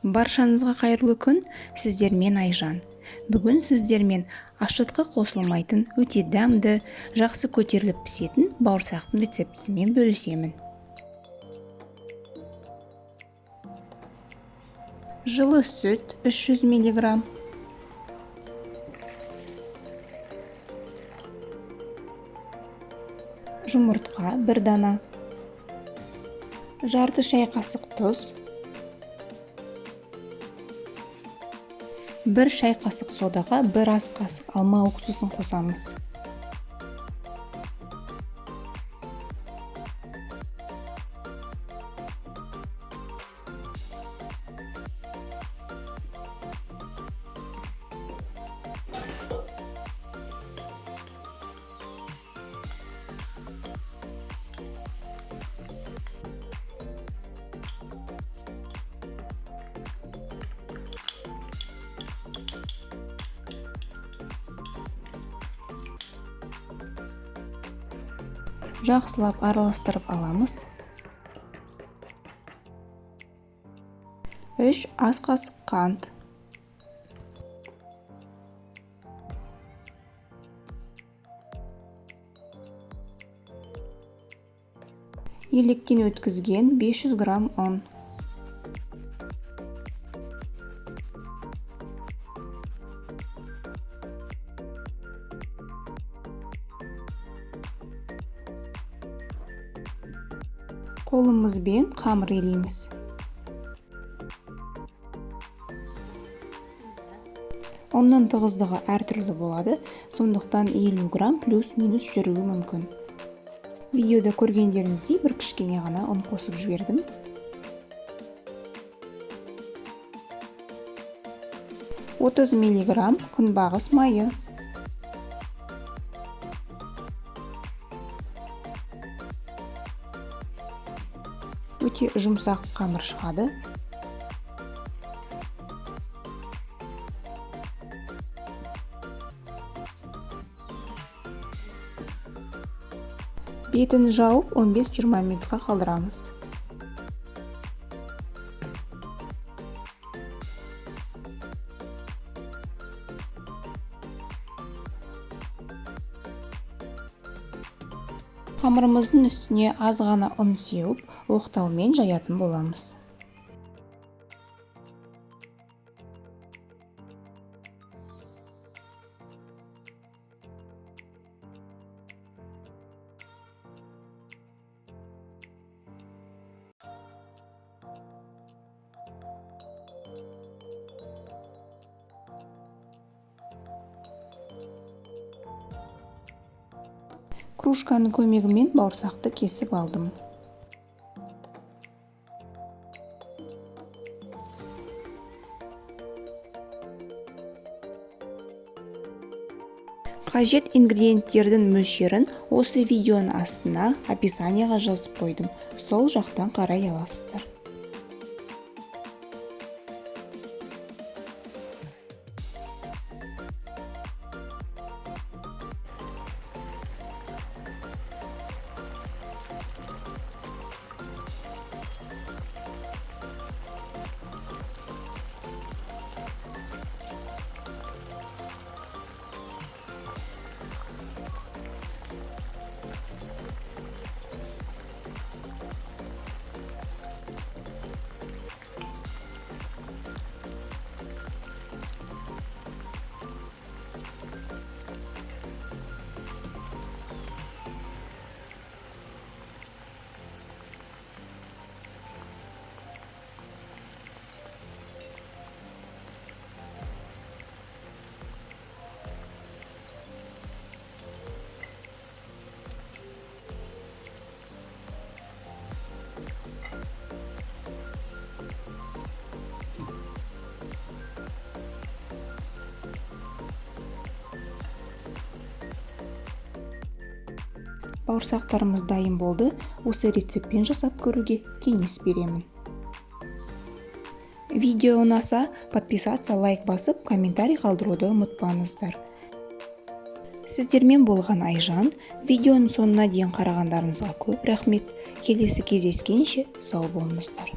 Баршаңызға қайырлы күн, сіздермен Айжан. Бүгін сіздермен ашытқы қосылмайтын, өте дәмді, жақсы көтеріліп пісетін бауырсақтың рецептісімен бөлісемін. Жылы сүт 300 мг, жұмыртқа 1 дана, жарты шай қасық тұз, 1 шай қасық содаға 1 ас қасық алма уксусын қосамыз. Жақсылап араластырып аламыз. 3 ас қасық қант, електен өткізген 500 грамм ұн, қолымызбен қамыр илейміз. Ұнның тығыздығы әртүрлі болады, сондықтан 50 грамм плюс-минус жүруі мүмкін. Видеода көргендеріңіздей бір кішкене ғана ұн қосып жібердім. «30 мг күнбағыс майы, өте жұмсақ қамыр шығады. Бетін жауып 15-20 минутқа қалдырамыз. Қамырымыздың үстіне аз ғана ұн сеуіп, оқтаумен жаятын боламыз. Кружканың көмегімен бауырсақты кесіп алдым. Қажет ингредиенттердің мөлшерін осы видеоның астына описанияға жазып қойдым. Сол жақтан қарай аласыздар. Бауырсақтарымыз дайын болды. Осы рецептпен жасап көруге кеңес беремін. Видео ұнаса, подписаться, лайк басып, комментарий қалдыруды ұмытпаңыздар. Сіздермен болған Айжан. Видеоның соңына дейін қарағандарыңызға көп рахмет. Келесі кездескенше сау болыңыздар.